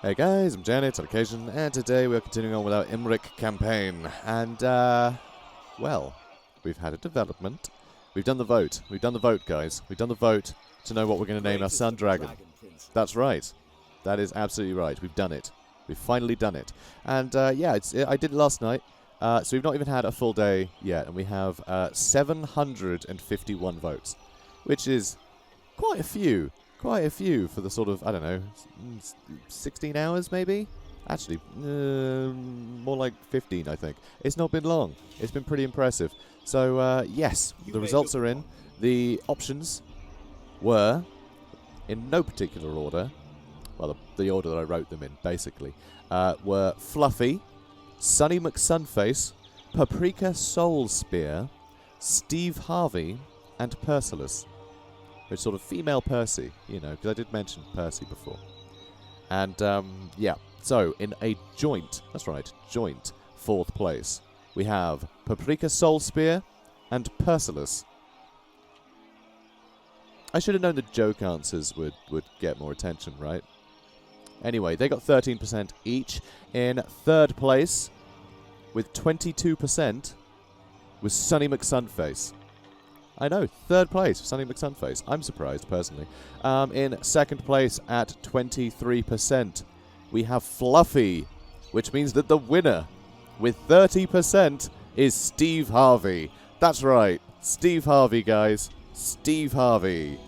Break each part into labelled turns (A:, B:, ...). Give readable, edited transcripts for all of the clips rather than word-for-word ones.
A: Hey guys, I'm JanetOnOccasion, and today we're continuing on with our Imrik campaign. And, well, we've had a development. We've done the vote. We've done the vote, guys. We've done the vote to know what we're going to name our son dragon. That's right. That is absolutely right. We've done it. We've finally done it. And, yeah, I did it last night. So we've not even had a full day yet, and we have 751 votes, which is quite a few. Quite a few for the sort of, I don't know, 16 hours maybe? Actually, more like 15, I think. It's not been long. It's been pretty impressive. So, yes, the results are in. The options were, in no particular order, well, the order that I wrote them in, basically, were Fluffy, Sunny McSunface, Paprika Soul Spear, Steve Harvey, and Persilis. Which sort of female Percy, you know, because I did mention Percy before. And, yeah, so in a joint, that's right, joint fourth place, we have Paprika Soul Spear and Persilis. I should have known the joke answers would get more attention, right? Anyway, they got 13% each. In third place, with 22%, was Sunny McSunface. I know, third place for Sunny McSunface. I'm surprised, personally. In second place at 23%, we have Fluffy, which means that the winner, with 30%, is Steve Harvey. That's right, Steve Harvey, guys. Steve Harvey.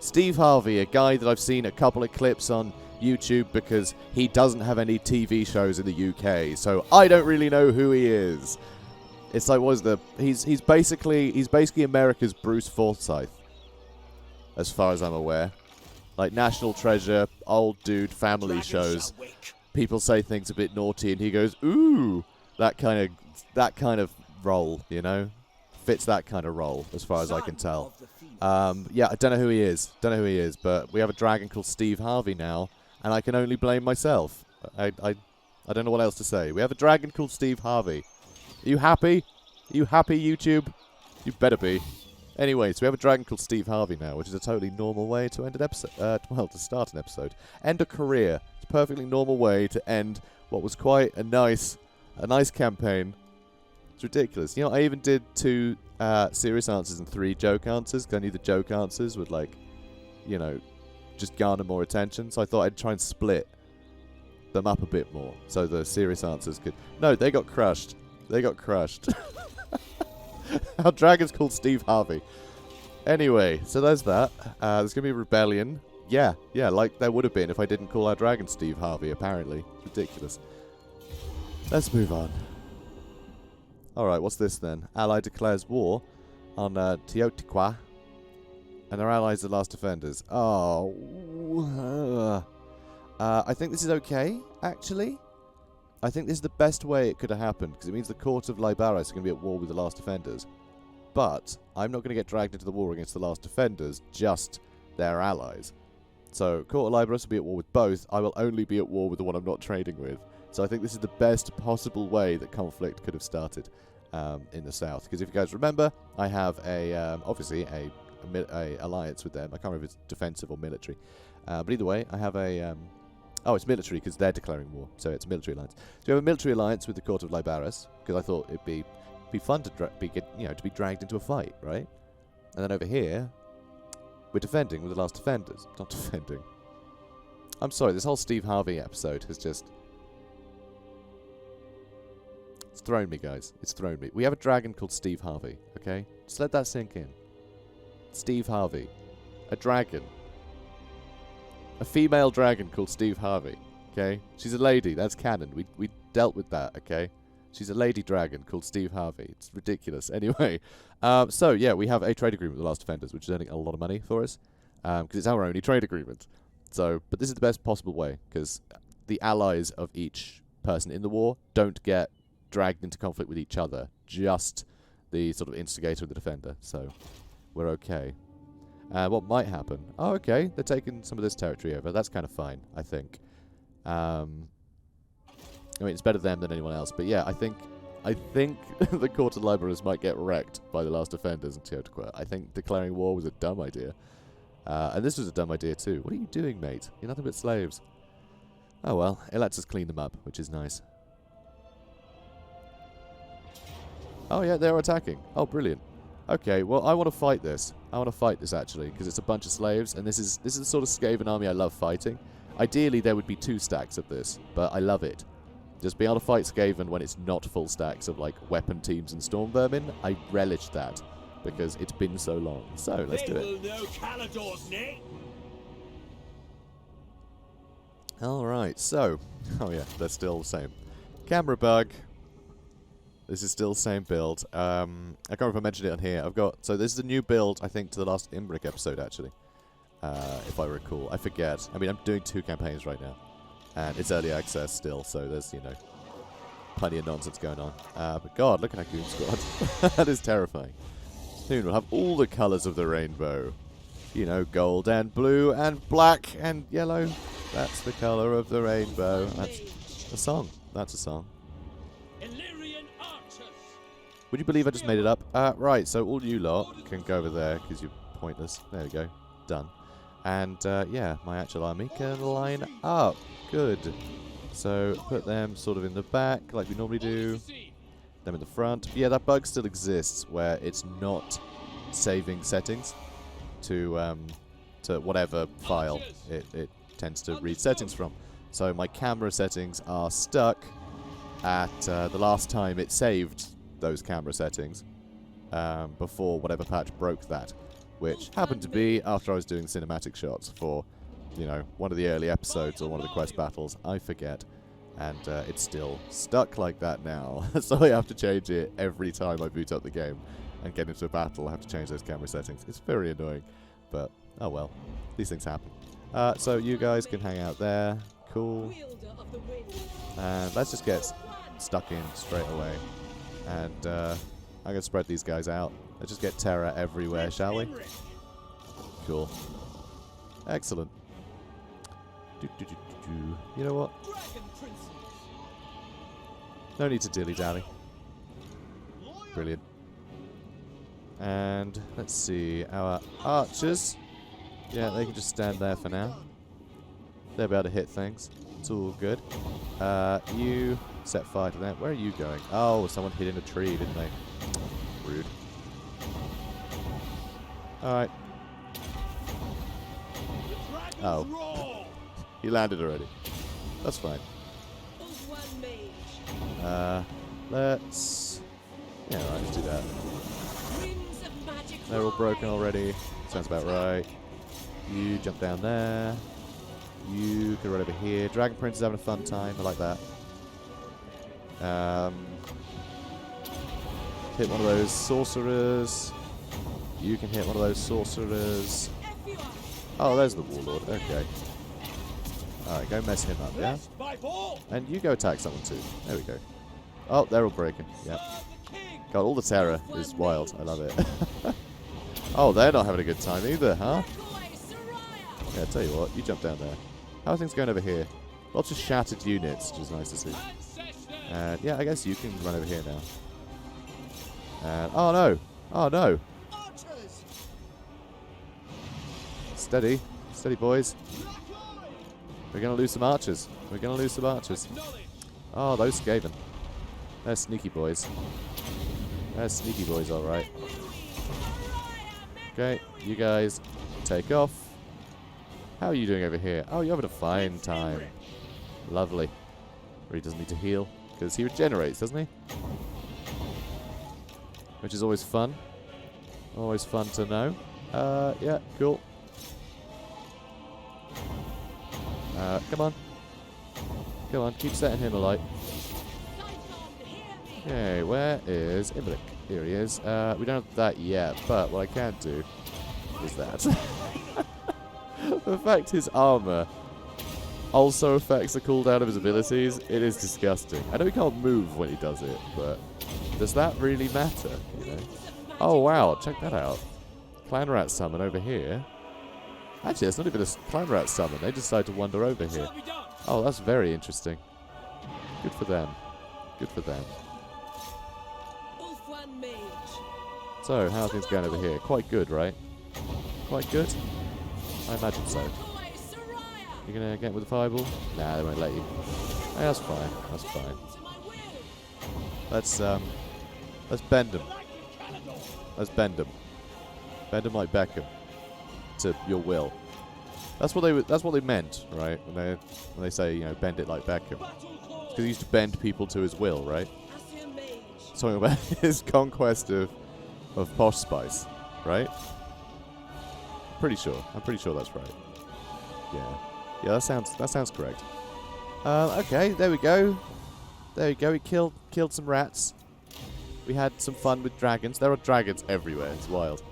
A: Steve Harvey, a guy that I've seen a couple of clips on YouTube because he doesn't have any TV shows in the UK, so I don't really know who he is. It's like, what is the... He's basically America's Bruce Forsyth, as far as I'm aware. Like, National Treasure, old dude, family shows. People say things a bit naughty, and he goes, ooh! That kind of role, you know? Fits that kind of role, as far as I can tell. Yeah, I don't know who he is. Don't know who he is, but we have a dragon called Steve Harvey now, and I can only blame myself. I don't know what else to say. We have a dragon called Steve Harvey. Are you happy? Are you happy, YouTube? You better be. Anyway, so we have a dragon called Steve Harvey now, which is a totally normal way to end an episode. Well, to start an episode. End a career. It's a perfectly normal way to end what was quite a nice campaign. It's ridiculous. You know, I even did 2 serious answers and 3 joke answers, because I knew the joke answers would, like, you know, just garner more attention. So I thought I'd try and split them up a bit more, so the serious answers could... No, they got crushed. They got crushed. Our dragon's called Steve Harvey. Anyway, so there's that. There's going to be a rebellion. Yeah, like there would have been if I didn't call our dragon Steve Harvey, apparently. It's ridiculous. Let's move on. Alright, what's this then? Ally declares war on Teotihuacan, and their allies are the last defenders. Oh. I think this is okay, actually. I think this is the best way it could have happened, because it means the Court of Libaris are going to be at war with the Last Defenders. But I'm not going to get dragged into the war against the Last Defenders, just their allies. So, Court of Libaris will be at war with both. I will only be at war with the one I'm not trading with. So I think this is the best possible way that conflict could have started in the south. Because if you guys remember, I have obviously a alliance with them. I can't remember if it's defensive or military. But either way, I have a... Oh, it's military because they're declaring war, so it's a military alliance. So we have a military alliance with the Court of Libaris because I thought it'd be fun to be dragged into a fight, right? And then over here, we're defending with the Last Defenders. Not defending. I'm sorry, this whole Steve Harvey episode has just... It's thrown me, guys. It's thrown me. We have a dragon called Steve Harvey, okay? Just let that sink in. Steve Harvey. A dragon. A female dragon called Steve Harvey, okay? She's a lady, that's canon. We dealt with that, okay? She's a lady dragon called Steve Harvey. It's ridiculous. Anyway, so, yeah, we have a trade agreement with the Last Defenders, which is earning a lot of money for us, because it's our only trade agreement. So, but this is the best possible way, because the allies of each person in the war don't get dragged into conflict with each other, just the sort of instigator and the defender. So, we're okay. What might happen? Oh, okay. They're taking some of this territory over. That's kind of fine, I think. I mean, it's better them than anyone else. But yeah, I think the Court of Libaris might get wrecked by the Last Defenders in Teotihuacan. I think declaring war was a dumb idea. And this was a dumb idea too. What are you doing, mate? You're nothing but slaves. Oh well, it lets us clean them up, which is nice. Oh yeah, they're attacking. Oh, brilliant. Okay, well, I want to fight this. I want to fight this, actually, because it's a bunch of slaves, and this is the sort of Skaven army I love fighting. Ideally, there would be 2 stacks of this, but I love it. Just being able to fight Skaven when it's not full stacks of, like, weapon teams and storm vermin, I relish that, because it's been so long. So, let's do it. Alright, so, oh yeah, they're still the same. Camera bug. This is still the same build. I can't remember if I mentioned it on here. So this is a new build, I think, to the last Imrik episode, actually. If I recall. I forget. I mean, I'm doing 2 campaigns right now. And it's early access still, so there's, you know, plenty of nonsense going on. But God, look at our Goon Squad. That is terrifying. Soon we'll have all the colours of the rainbow. You know, gold and blue and black and yellow. That's the colour of the rainbow. That's a song. That's a song. Would you believe I just made it up? Right, so all you lot can go over there because you're pointless. There we go. Done. And, yeah, my actual army can line up. Good. So, put them sort of in the back like we normally do. Them in the front. Yeah, that bug still exists where it's not saving settings to whatever file it tends to read settings from. So my camera settings are stuck at the last time it saved those camera settings before whatever patch broke that, which happened to be after I was doing cinematic shots for, you know, one of the early episodes or one of the quest battles. I forget. And it's still stuck like that now. So I have to change it every time I boot up the game and get into a battle. I have to change those camera settings. It's very annoying, but oh well. These things happen. So you guys can hang out there. Cool. And let's just get stuck in straight away. And I'm going to spread these guys out. Let's just get terror everywhere, shall we? Cool. Excellent. You know what? No need to dilly-dally. Brilliant. And let's see, our archers. Yeah, they can just stand there for now. They'll be able to hit things. It's all good. You set fire to them. Where are you going? Oh, someone hit in a tree, didn't they? Rude. Alright. Oh. He landed already. That's fine. Let's... Yeah, right, let's do that. They're all broken already. Sounds about right. You jump down there. You can run over here. Dragon Prince is having a fun time. I like that. Hit one of those sorcerers. You can hit one of those sorcerers. Oh, there's the Warlord. Okay. Alright, go mess him up, yeah? And you go attack someone too. There we go. Oh, they're all breaking. Yep. God, all the terror is wild. I love it. Oh, they're not having a good time either, huh? Yeah, tell you what, you jump down there. How are things going over here? Lots of shattered units, which is nice to see. And yeah, I guess you can run over here now. And oh no! Oh no! Steady. Steady, boys. We're going to lose some archers. We're going to lose some archers. Oh, those Skaven. They're sneaky boys. They're sneaky boys, alright. Okay, you guys take off. How are you doing over here? Oh, you're having a fine time. Lovely. Where he doesn't need to heal, because he regenerates, doesn't he? Which is always fun. Always fun to know. Yeah, cool. Come on. Come on, keep setting him alight. Okay, where is Imrik? Here he is. We don't have that yet, but what I can do is that. The fact his armor also affects the cooldown of his abilities, it is disgusting. I know he can't move when he does it, but does that really matter, you know? Oh wow, check that out. Clan Rat summon over here. Actually, it's not even a Clan Rat summon, they decide to wander over here. Oh, that's very interesting. Good for them. Good for them. So, how are things going over here? Quite good, right? Quite good? I imagine so. You gonna get with the fireball? Nah, they won't let you. Hey, that's fine. That's fine. Let's bend them. Let's bend them. Bend them like Beckham to your will. That's what they meant, right? When they say, you know, bend it like Beckham. Because he used to bend people to his will, right? Talking about his conquest of posh spice, right? I'm pretty sure that's right. Yeah. Yeah, that sounds correct. Okay, there we go. There we go. We killed some rats. We had some fun with dragons. There are dragons everywhere. It's wild.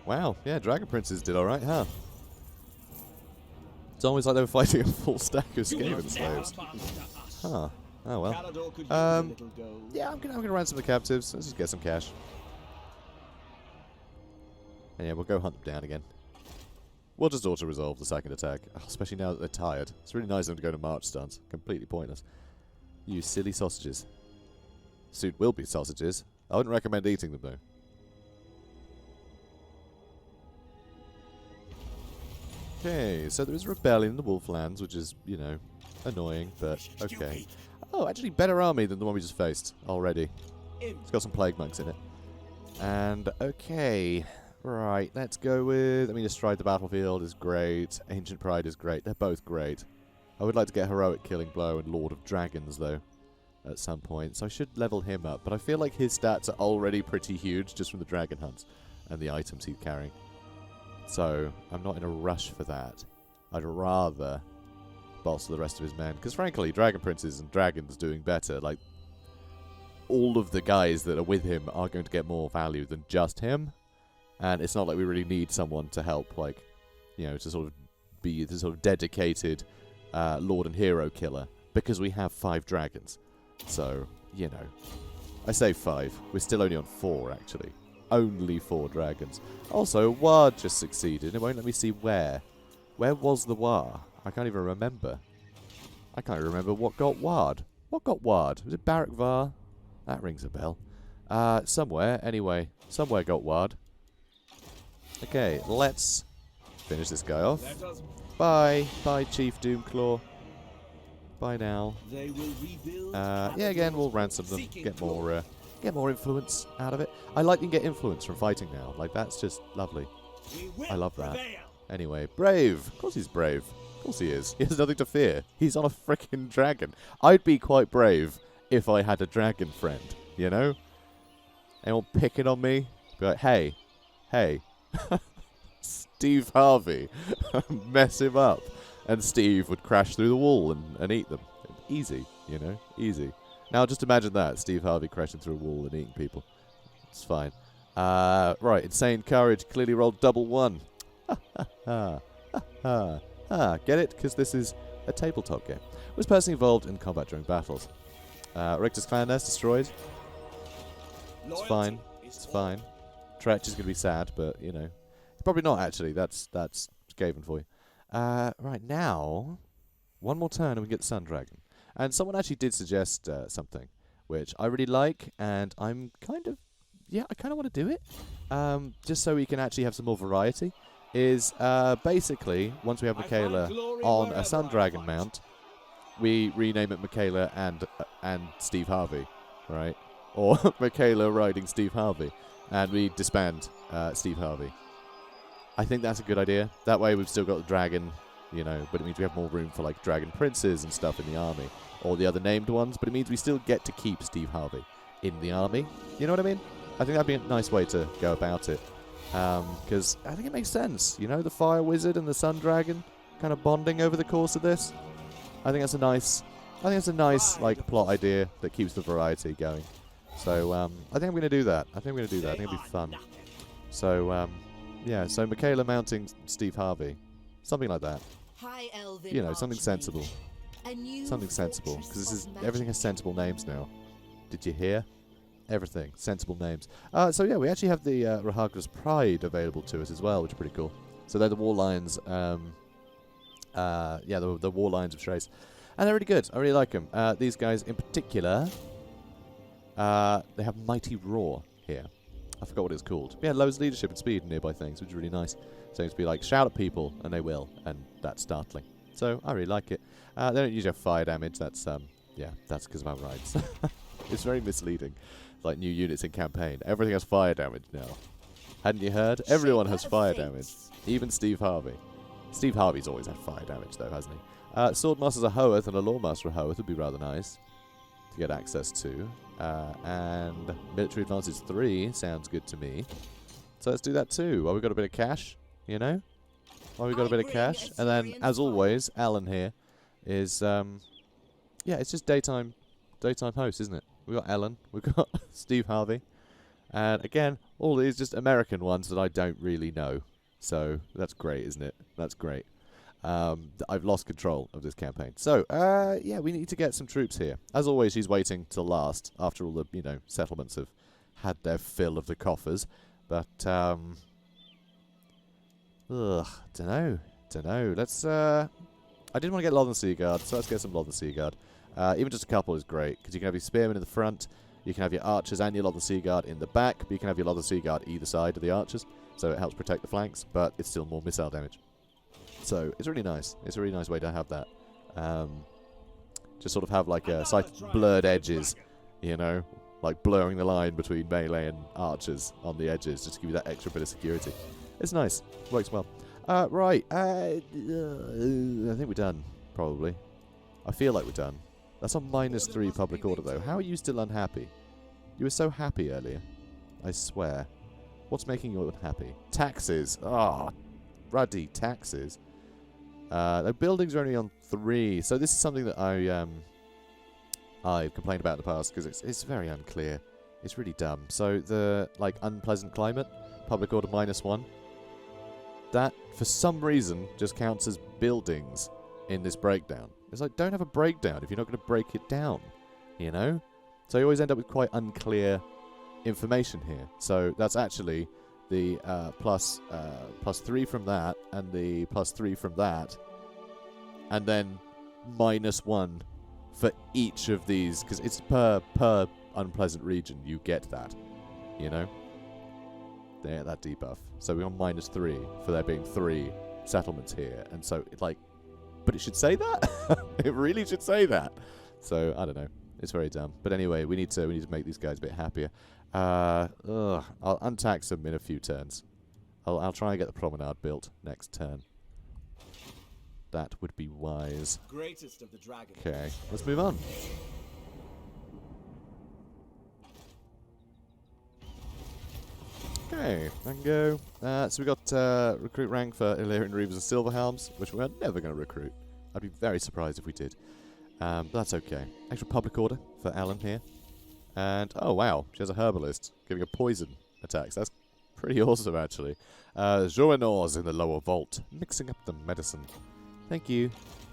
A: Wow. Yeah, dragon princes did all right, huh? It's almost like they were fighting a full stack of Skaven slaves. Huh. Oh well. Yeah, I'm gonna ransom the captives. Let's just get some cash. And yeah, we'll go hunt them down again. We'll just auto-resolve the second attack, especially now that they're tired. It's really nice of them to go to march stance. Completely pointless. You silly sausages. Soon will be sausages. I wouldn't recommend eating them, though. Okay, so there is a rebellion in the Wolflands, which is, you know, annoying, but okay. Oh, actually better army than the one we just faced already. It's got some plague monks in it. And, okay... Right, let's go with... I mean, Stride the Battlefield is great. Ancient Pride is great. They're both great. I would like to get Heroic Killing Blow and Lord of Dragons, though, at some point. So I should level him up. But I feel like his stats are already pretty huge just from the Dragon Hunts and the items he's carrying. So I'm not in a rush for that. I'd rather bolster the rest of his men. Because frankly, Dragon Princes and Dragons doing better. Like, all of the guys that are with him are going to get more value than just him. And it's not like we really need someone to help, like, you know, to sort of be the sort of dedicated Lord and Hero killer, because we have 5 dragons. So, you know, I say 5. We're still only on 4, actually. Only 4 dragons. Also, Ward just succeeded. It won't let me see where. Where was the War? I can't even remember. I can't even remember what got Ward. What got Ward? Was it Barak Var? That rings a bell. Somewhere, anyway. Somewhere got Ward. Okay, let's finish this guy off. Bye. Bye, Chief Doomclaw. Bye now. Yeah, again, we'll ransom them. Get more influence out of it. I like you can get influence from fighting now. Like, that's just lovely. I love that. Anyway, brave. Of course he's brave. Of course he is. He has nothing to fear. He's on a frickin' dragon. I'd be quite brave if I had a dragon friend, you know? Anyone picking on me? Be like, hey. Steve Harvey. Mess him up. And Steve would crash through the wall and eat them. Easy, you know? Easy. Now just imagine that. Steve Harvey crashing through a wall and eating people. It's fine. Right, Insane Courage. Clearly rolled double 1. Get it? Because this is a tabletop game. Was personally involved in combat during battles. Richter's clan nest destroyed. It's fine. It's fine. Tretch is going to be sad, but, you know. Probably not, actually. That's Skaven for you. Right, now, one more turn and we get the Sun Dragon. And someone actually did suggest something, which I really like, and I'm kind of, yeah, I kind of want to do it. Just so we can actually have some more variety. Is basically, once we have Michaela on a Sun Dragon mount, we rename it Michaela and Steve Harvey, right? Or Michaela riding Steve Harvey. And we disband Steve Harvey. I think that's a good idea. That way we've still got the dragon, you know, but it means we have more room for, like, dragon princes and stuff in the army. Or the other named ones, but it means we still get to keep Steve Harvey in the army. You know what I mean? I think that'd be a nice way to go about it. Because I think it makes sense. You know, the Fire Wizard and the Sun Dragon kind of bonding over the course of this. I think that's a nice, like, plot idea that keeps the variety going. So, I think I'm going to do that. I think it'll be fun. So, yeah, so Michaela mounting Steve Harvey. Something like that. You know, something sensible. Something sensible. Because everything has sensible names now. Did you hear? Everything. Sensible names. So, yeah, we actually have the Rahagra's Pride available to us as well, which is pretty cool. So they're the War Lions. Yeah, the War Lions of Trace. And they're really good. I really like them. These guys in particular... they have Mighty Roar here. I forgot what it's called. Yeah, loads of leadership and speed in nearby things, which is really nice. So it's to be like, shout at people, and they will, and that's startling. So I really like it. They don't usually have fire damage. That's yeah, that's because of our rights. It's very misleading. Like new units in campaign, everything has fire damage now. Hadn't you heard? Everyone has fire damage. Even Steve Harvey. Steve Harvey's always had fire damage though, hasn't he? Swordmasters of Hoeth and a Lawmaster of Hoeth would be rather nice to get access to. And military advantage 3 sounds good to me. So let's do that too. Well, we've got a bit of cash, you know? Well, we've got a bit of cash. And then, as always, Alan here is, yeah, it's just daytime host, isn't it? We've got Ellen, we've got Steve Harvey. And again, all these just American ones that I don't really know. So that's great, isn't it? That's great. I've lost control of this campaign. So, yeah, we need to get some troops here. As always, she's waiting till last, after all the, you know, settlements have had their fill of the coffers. But, dunno. Let's, I didn't want to get Lothern Seaguard, so let's get some Lothern Seaguard. Even just a couple is great, because you can have your spearmen in the front, you can have your archers and your Lothern Seaguard in the back, but you can have your Lothern Seaguard either side of the archers, so it helps protect the flanks, but it's still more missile damage. So it's really nice. It's a really nice way to have that. Just sort of have like a slight blurred edges, you know, like blurring the line between melee and archers on the edges, just to give you that extra bit of security. It's nice. Works well. Right. I think we're done, probably. I feel like we're done. That's on -3 public order, though. How are you still unhappy? You were so happy earlier. I swear. What's making you unhappy? Taxes. Ah, ruddy taxes. The buildings are only on 3, so this is something that I've complained about in the past because it's very unclear. It's really dumb. So the like unpleasant climate, public order -1, that for some reason just counts as buildings in this breakdown. It's like, don't have a breakdown if you're not going to break it down, you know? So you always end up with quite unclear information here. So that's actually the +3 from that, and the +3 from that, and then -1 for each of these, because it's per unpleasant region you get that, you know? They get that debuff. So we're on -3 for there being 3 settlements here, and so it like, but it should say that. It really should say that. So I don't know. It's very dumb. But anyway, we need to make these guys a bit happier. I'll untax them in a few turns. I'll try and get the promenade built next turn. That would be wise.
B: Greatest of the dragons.
A: Okay, let's move on. Okay, and go. So we got recruit rank for Illyrian Reavers and Silverhelms, which we're never going to recruit. I'd be very surprised if we did. But that's okay. Extra public order for Alan here. And, oh wow, she has a herbalist giving her poison attacks. That's pretty awesome, actually. Joanors in the lower vault, mixing up the medicine. Thank you.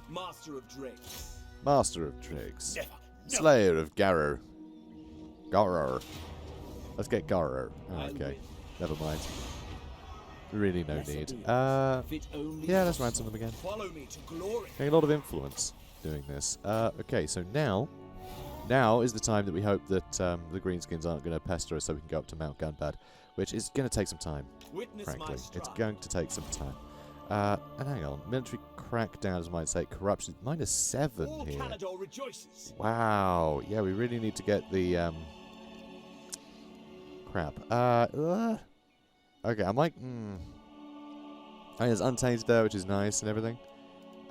B: Master of Drakes.
A: Master of Drakes.
B: Never.
A: Slayer of Garrow. Garrow. Let's get Garrow. Oh, okay, never mind. Really no need. Yeah, let's ransom them again.
B: Follow me to glory.
A: Getting a lot of influence doing this. Okay, so now is the time that we hope that the Greenskins aren't going to pester us so we can go up to Mount Gunpad, which is going to take some time, frankly. It's going to take some time. And hang on, military crackdown, as I might say, corruption, -7
B: All
A: here.
B: Caledor rejoices.
A: Wow, yeah, we really need to get the, crap. Okay, I might, I mean, there's Untainted there, which is nice and everything.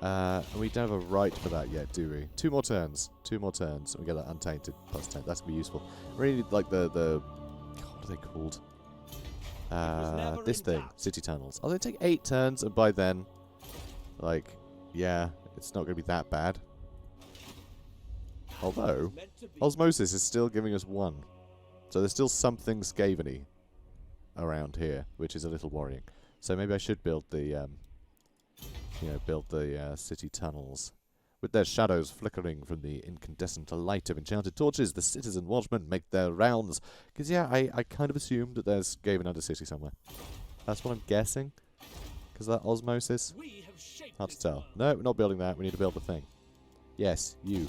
A: And we don't have a right for that yet, do we? 2 more turns. 2 more turns. And we get that Untainted +10. That's going to be useful. We really need, like, the what are they called? This thing. City Tunnels. Oh, they take 8 turns, and by then, like, yeah, it's not going to be that bad. Although, Osmosis is still giving us 1. So there's still something Skaven-y around here, which is a little worrying. So maybe I should build the, city tunnels. With their shadows flickering from the incandescent light of enchanted torches, the citizen watchmen make their rounds. Because, yeah, I kind of assumed that there's Skaven under city somewhere. That's what I'm guessing. Because that osmosis. Hard to tell. No, we're not building that. We need to build the thing. Yes, you.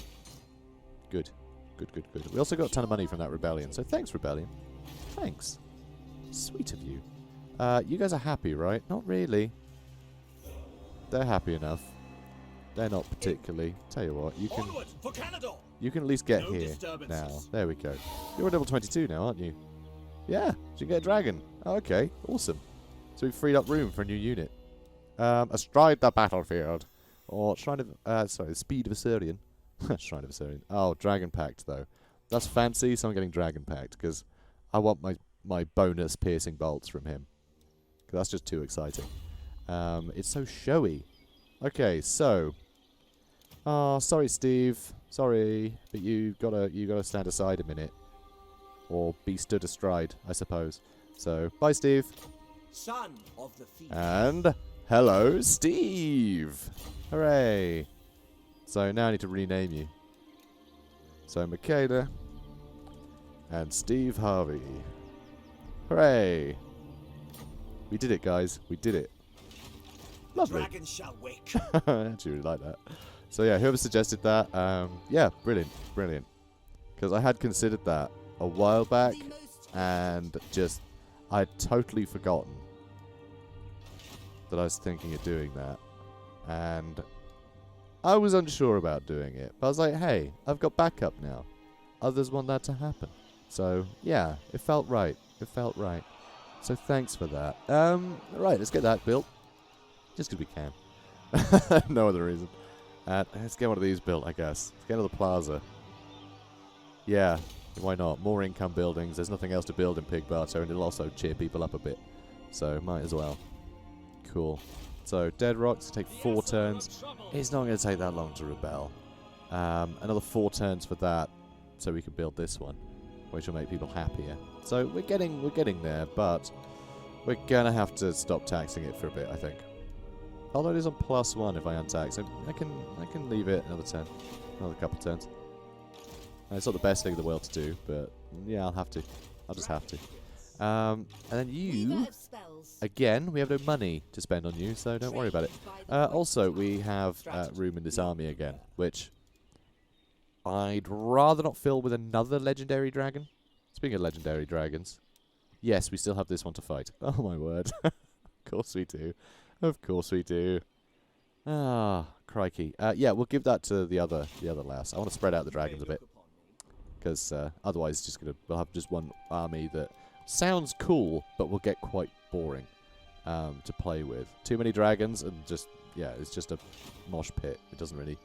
A: Good. Good. We also got a ton of money from that rebellion. So thanks, rebellion. Thanks. Sweet of you. You guys are happy, right? Not really. They're happy enough. They're not particularly. Tell you what, you can...
B: Onward for Caledor.
A: You can at least get
B: No
A: here
B: disturbances.
A: now. There we go. You're a level 22 now, aren't you? Yeah, so you can get a dragon. Oh, okay, awesome. So we've freed up room for a new unit. Astride the battlefield. Or Shrine of... sorry, Speed of Assyrian. Shrine of Assyrian. Oh, Dragon Pact, though. That's fancy, so I'm getting Dragon Pact, because I want my bonus piercing bolts from him. Because that's just too exciting. It's so showy. Okay, so... Oh, sorry, Steve. Sorry, but you gotta stand aside a minute. Or be stood astride, I suppose. So, bye, Steve.
B: Son of the field.
A: And hello, Steve. Hooray. So now I need to rename you. So Michaela and Steve Harvey. Hooray. We did it, guys. We did it. Lovely.
B: Dragon shall wake.
A: I actually really like that. So yeah, whoever suggested that, yeah, brilliant, brilliant. Because I had considered that a while back, and just, I'd totally forgotten that I was thinking of doing that. And I was unsure about doing it. But I was like, hey, I've got backup now. Others want that to happen. So, yeah, it felt right. It felt right. So thanks for that. Right, let's get that built. Just because we can. No other reason. Let's get one of these built, I guess. Let's get another plaza. Yeah, why not? More income buildings. There's nothing else to build in Pig Barter, and it'll also cheer people up a bit. So, might as well. Cool. So, Dead Rocks take 4 turns. It's not going to take that long to rebel. Another 4 turns for that, so we can build this one, which will make people happier. So, we're getting there, but we're going to have to stop taxing it for a bit, I think. Although it is on +1 if I untax, so I can leave it another turn, another couple turns. It's not the best thing in the world to do, but yeah, I'll have to. I'll just have to. And then you, again, we have no money to spend on you, so don't worry about it. Also, we have room in this army again, which I'd rather not fill with another legendary dragon. Speaking of legendary dragons, yes, we still have this one to fight. Oh my word! Of course we do. Of course we do. Ah, crikey. Yeah, we'll give that to the other lass. I want to spread out the dragons a bit, because otherwise we'll have just one army that sounds cool, but will get quite boring to play with. Too many dragons and just, yeah, it's just a mosh pit. It doesn't really,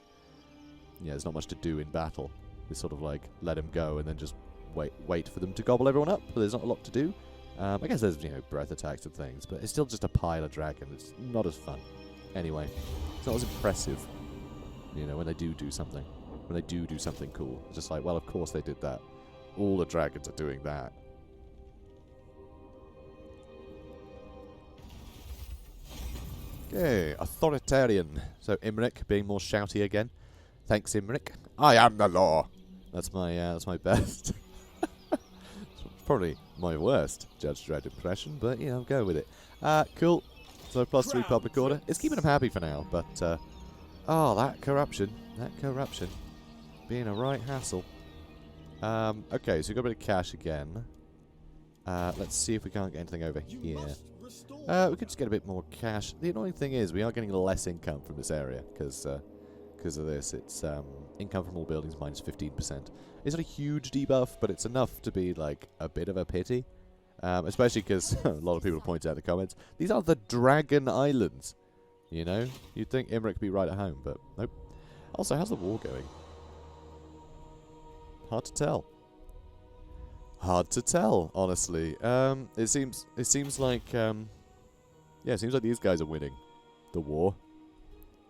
A: yeah, there's not much to do in battle. It's sort of like let them go and then just wait for them to gobble everyone up. But there's not a lot to do. I guess there's, you know, breath attacks and things, but it's still just a pile of dragons. It's not as fun. Anyway, it's not as impressive, you know, when they do something. When they do something cool. It's just like, well, of course they did that. All the dragons are doing that. Okay, authoritarian. So Imrik being more shouty again. Thanks, Imrik. I am the law. That's my best. Probably my worst Judge Dredd impression, but yeah, I'll go with it. Cool. So +3 public order. It's keeping them happy for now, but oh, that corruption, being a right hassle. Okay, so we've got a bit of cash again. Let's see if we can't get anything over here. We could just get a bit more cash. The annoying thing is we are getting less income from this area because of this. It's income from all buildings -15%. It's not a huge debuff, but it's enough to be like a bit of a pity. Especially because a lot of people point out in the comments, these are the Dragon Islands. You know? You'd think Imrik would be right at home, but nope. Also, how's the war going? Hard to tell. Hard to tell, honestly. It seems like yeah, it seems like these guys are winning the war.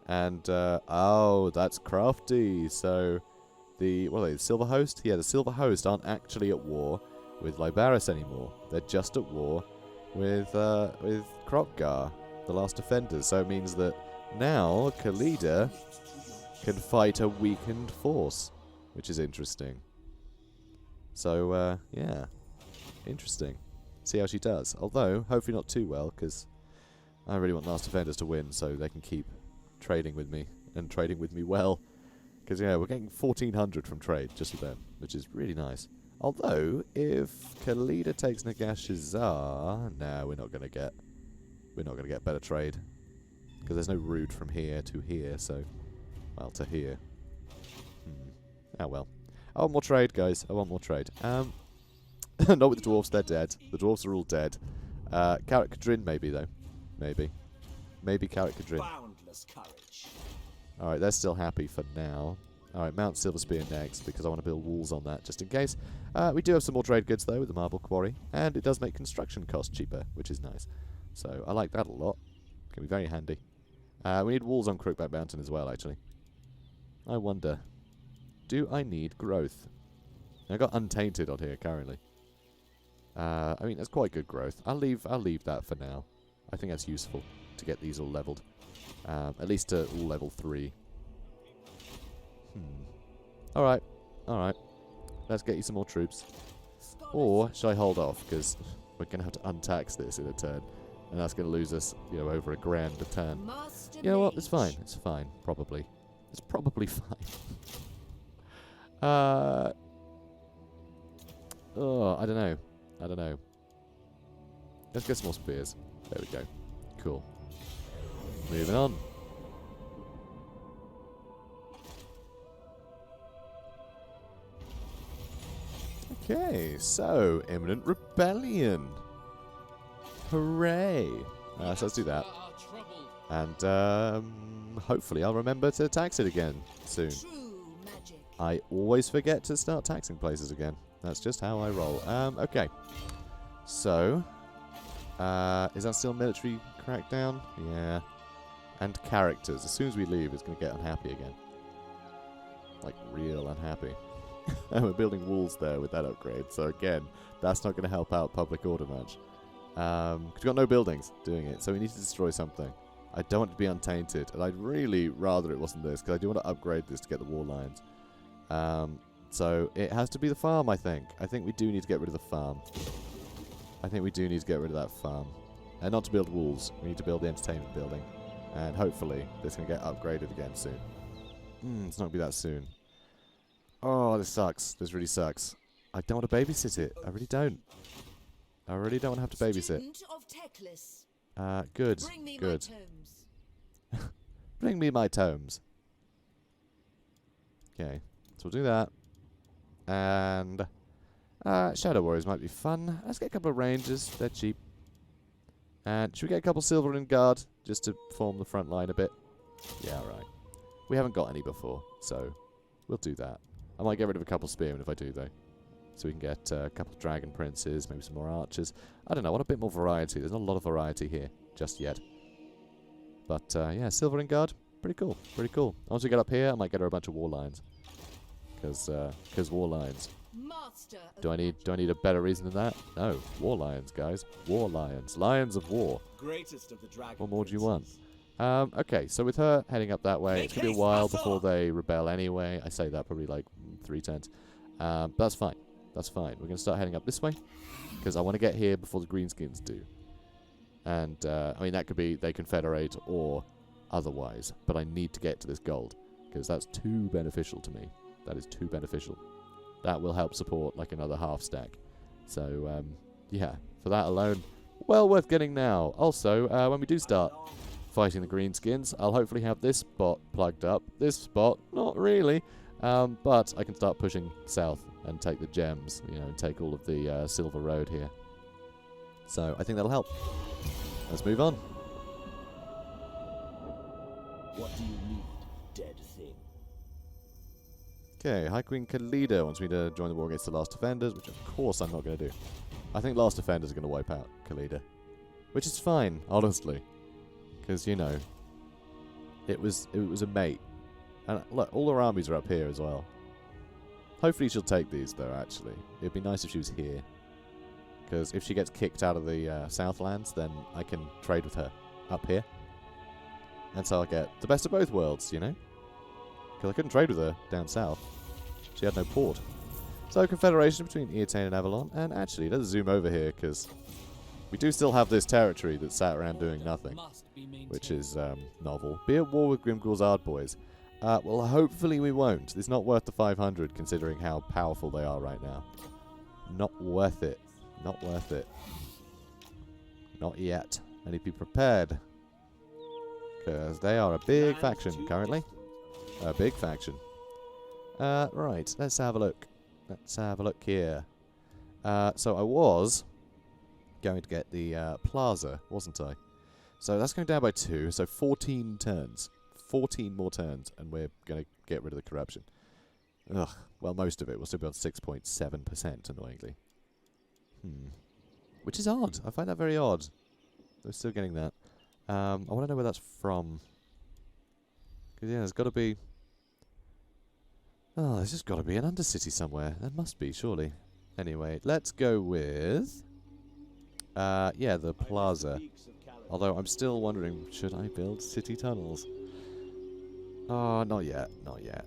A: And oh, that's crafty. So what are they, the Silver Host? Yeah, the Silver Host aren't actually at war with Libaris anymore. They're just at war with Krokgar, the last defenders. So it means that now Caledor can fight a weakened force, which is interesting. So yeah, interesting. See how she does. Although hopefully not too well, because I really want last defenders to win, so they can keep trading with me and trading with me well. Because yeah, we're getting 1,400 from trade just with them, which is really nice. Although, if Caledor takes Nagashazar, no, we're not gonna get better trade. Because there's no route from here to here, so, well, to here. Oh well. I want more trade, guys. I want more trade. Not with the dwarves, they're dead. The dwarves are all dead. Carrot Cadrin, maybe, though. Maybe. Maybe Carrot Cadrin.
B: Boundless courage.
A: Alright, they're still happy for now. Alright, Mount Silver Spear next, because I want to build walls on that, just in case. We do have some more trade goods, though, with the Marble Quarry. And it does make construction costs cheaper, which is nice. So, I like that a lot. Can be very handy. We need walls on Crookback Mountain as well, actually. I wonder, do I need growth? I got Untainted on here currently. I mean, that's quite good growth. I'll leave that for now. I think that's useful to get these all leveled. At least to all level 3. Alright. Alright. Let's get you some more troops. Or should I hold off? Because we're going to have to untax this in a turn. And that's going to lose us, you know, over $1,000 a turn. You know what? It's fine. It's fine. Probably. It's probably fine. Oh, I don't know. I don't know. Let's get some more spears. There we go. Cool. Moving on. Okay, so imminent rebellion. Hooray! So let's do that. And hopefully I'll remember to tax it again soon. I always forget to start taxing places again. That's just how I roll. Okay. So, is that still military crackdown? Yeah. And characters. As soon as we leave, it's going to get unhappy again. Like, real unhappy. And we're building walls there with that upgrade. So again, that's not going to help out public order much. Because we've got no buildings doing it. So we need to destroy something. I don't want it to be untainted. And I'd really rather it wasn't this. Because I do want to upgrade this to get the war lines. So it has to be the farm, I think. I think we do need to get rid of the farm. I think we do need to get rid of that farm. And not to build walls. We need to build the entertainment building. And hopefully this can get upgraded again soon. It's not going to be that soon. Oh, this sucks. This really sucks. I don't want to babysit it. I really don't. I really don't want to have to babysit. Good. Good. Bring me my tomes. Okay. So we'll do that. And Shadow Warriors might be fun. Let's get a couple of Rangers. They're cheap. And should we get a couple Silver and Guard just to form the front line a bit? Yeah, right. We haven't got any before, so we'll do that. I might get rid of a couple Spearmen if I do, though. So we can get a couple of Dragon Princes, maybe some more Archers. I don't know, I want a bit more variety. There's not a lot of variety here just yet. But, yeah, Silver and Guard, pretty cool, pretty cool. Once we get up here, I might get her a bunch of War Lions. Because War Lions. Do I need a better reason than that? No, War Lions, guys. War Lions. Lions of War.
B: Greatest of the Dragon
A: What more do you want? Okay, so with her heading up that way, it's going to be a while before they rebel anyway. I say that probably like 3 turns. But that's fine. That's fine. We're going to start heading up this way. Because I want to get here before the Greenskins do. And, I mean, that could be they confederate or otherwise. But I need to get to this gold. Because that's too beneficial to me. That is too beneficial. That will help support like another half stack. So, yeah, for that alone, well worth getting now. Also, when we do start fighting the Greenskins, I'll hopefully have this spot plugged up. This spot, not really, but I can start pushing south and take the gems, you know, and take all of the Silver Road here. So I think that'll help. Let's move on.
B: What do you need, dead thing?
A: Okay, High Queen Caledor wants me to join the war against the Last Defenders, which of course I'm not going to do. I think Last Defenders are going to wipe out Caledor, which is fine, honestly. Because, you know, it was a mate. And look, all her armies are up here as well. Hopefully she'll take these, though, actually. It'd be nice if she was here. Because if she gets kicked out of the Southlands, then I can trade with her up here. And so I'll get the best of both worlds, you know? Because I couldn't trade with her down south. She had no port. So, confederation between Eotane and Avalon. And actually, let's zoom over here, because we do still have this territory that sat around doing nothing, which is novel. Be at war with Grimgul's Ardboys. Well, hopefully we won't. It's not worth the 500, considering how powerful they are right now. Not worth it. Not worth it. Not yet. I need to be prepared. Because they are a big faction currently. A big faction. Right, let's have a look. Let's have a look here. So I was going to get the plaza, wasn't I? So that's going down by 2, so 14 turns. 14 more turns, and we're going to get rid of the corruption. Ugh, well, most of it. We'll still be on 6.7%, annoyingly. Which is odd. I find that very odd. We're still getting that. I want to know where that's from. Because, yeah, there's got to be... Oh, there's just got to be an Undercity somewhere. There must be, surely. Anyway, let's go with... yeah, the plaza. Although I'm still wondering, should I build city tunnels? Oh, not yet. Not yet.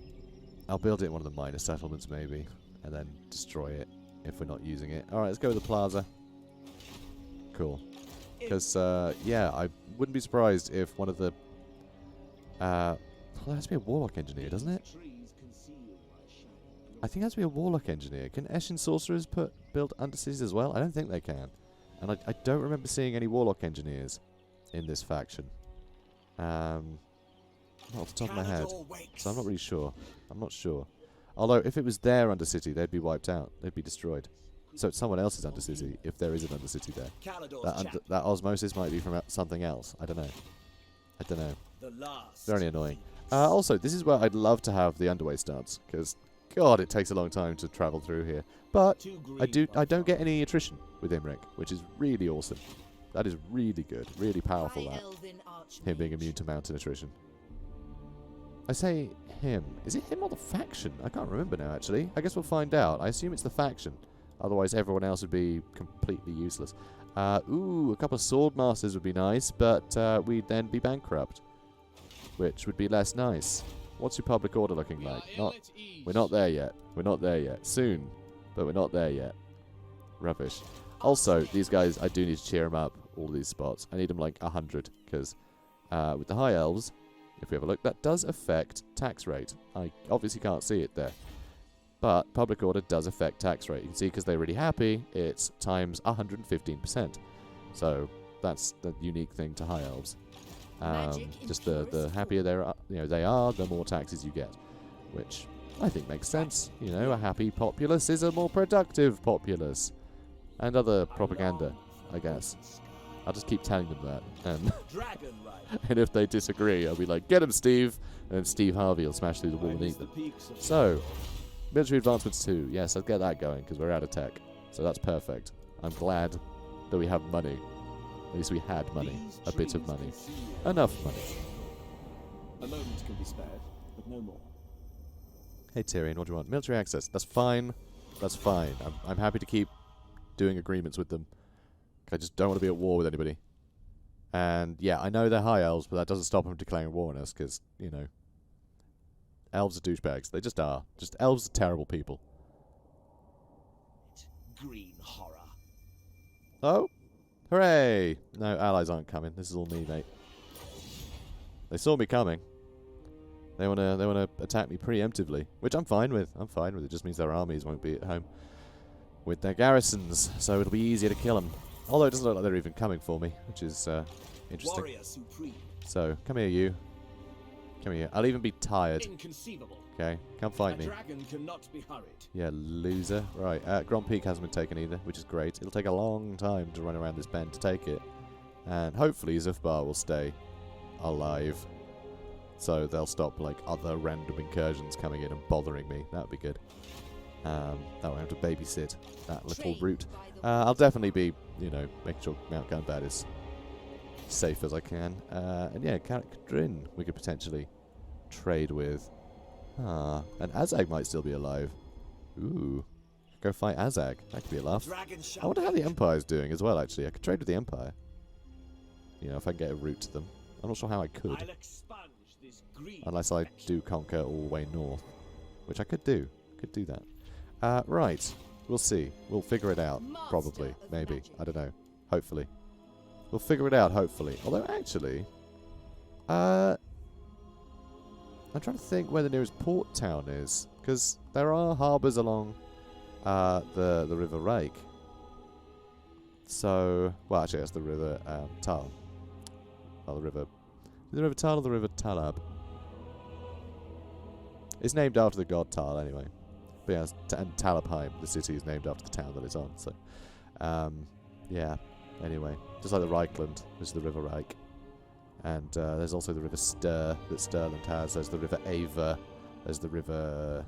A: I'll build it in one of the minor settlements, maybe. And then destroy it if we're not using it. Alright, let's go with the plaza. Cool. Because, yeah, I wouldn't be surprised if one of the... well, there has to be a warlock engineer, doesn't it? I think it has to be a warlock engineer. Can Eshin sorcerers build undercities as well? I don't think they can. And I don't remember seeing any warlock engineers in this faction. Not off the top of my head. So I'm not really sure. I'm not sure. Although, if it was their Undercity, they'd be wiped out. They'd be destroyed. So it's someone else's Undercity, if there is an Undercity there. That osmosis might be from something else. I don't know. I don't know. Very annoying. Also, this is where I'd love to have the underway stance, because, God, it takes a long time to travel through here. But I don't get any attrition with Imrik, which is really awesome. That is really good. Really powerful, that. Him being immune to mountain attrition. I say him. Is it him or the faction? I can't remember now, actually. I guess we'll find out. I assume it's the faction. Otherwise, everyone else would be completely useless. Ooh, a couple of sword masters would be nice, but we'd then be bankrupt, which would be less nice. What's your public order looking like? We're not there yet. We're not there yet. Soon, but we're not there yet. Rubbish. Also, these guys, I do need to cheer them up, all these spots. I need them like 100, because with the high elves, if we have a look, that does affect tax rate. I obviously can't see it there. But public order does affect tax rate. You can see because they're really happy, it's times 115%. So that's the unique thing to high elves. Just the happier they are, the more taxes you get, which I think makes sense. You know, a happy populace is a more productive populace, and other propaganda, I guess. I'll just keep telling them that, and if they disagree, I'll be like, "Get him, Steve!" And Steve Harvey will smash through the wall and eat them. So, military advancements 2. Yes, I'll get that going because we're out of tech, so that's perfect. I'm glad that we have money. At least we had money, a bit of money, enough money.
B: A moment can be spared, but no more.
A: Hey Tyrion, what do you want? Military access. That's fine. That's fine. I'm happy to keep doing agreements with them. I just don't want to be at war with anybody. And yeah, I know they're high elves, but that doesn't stop them declaring war on us, because, you know, elves are douchebags. They just are. Just elves are terrible people.
B: Green horror.
A: Oh? Hooray! No, allies aren't coming. This is all me, mate. They saw me coming. They wanna attack me preemptively, which I'm fine with. I'm fine with. It just means their armies won't be at home with their garrisons, so it'll be easier to kill them. Although it doesn't look like they're even coming for me, which is interesting. So, come here, you. Come here. I'll even be tired. Okay, come fight me.
B: Dragon cannot be hurried.
A: Yeah, loser. Right, Grom Peak hasn't been taken either, which is great. It'll take a long time to run around this bend to take it. And hopefully Zufbar will stay alive. So they'll stop, like, other random incursions coming in and bothering me. That would be good. That way I have to babysit that little route. I'll definitely be, you know, making sure Mount Gunbad is safe as I can. And yeah, Drin we could potentially trade with. And Azhag might still be alive. Ooh. Go fight Azhag. That could be a laugh. I wonder how the Empire's doing as well, actually. I could trade with the Empire. You know, if I can get a route to them. I'm not sure how I could. Unless I do conquer all the way north. Which I could do. Could do that. Right. We'll see. We'll figure it out. Probably. Maybe. I don't know. Hopefully. We'll figure it out, hopefully. Although, actually... I'm trying to think where the nearest port town is. Because there are harbours along the River Rake. So, well, actually, that's the River Tal. Oh, the River Tal or the River Talab? It's named after the god Tal, anyway. But yeah, and Talabheim, the city, is named after the town that it's on. So, yeah. Anyway, just like the Reichland, this is the River Reich. And there's also the River Ster that Stirland has. There's the River Ava. There's the River...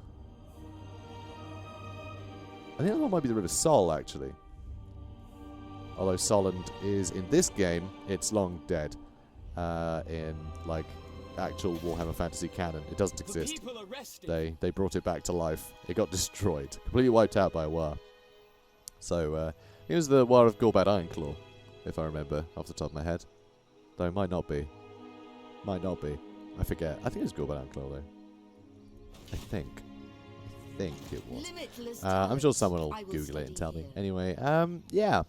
A: I think that one might be the River Sol, actually. Although Solent is, in this game, it's long dead. In, like, actual Warhammer Fantasy canon. It doesn't exist. They brought it back to life. It got destroyed. Completely wiped out by a war. So, it was the War of Gorbad Ironclaw, if I remember off the top of my head. Though it might not be. Might not be. I forget. I think it was Gorbad Ironclaw, though. I think it was. I'm sure someone will Google it and tell me. Anyway, yeah.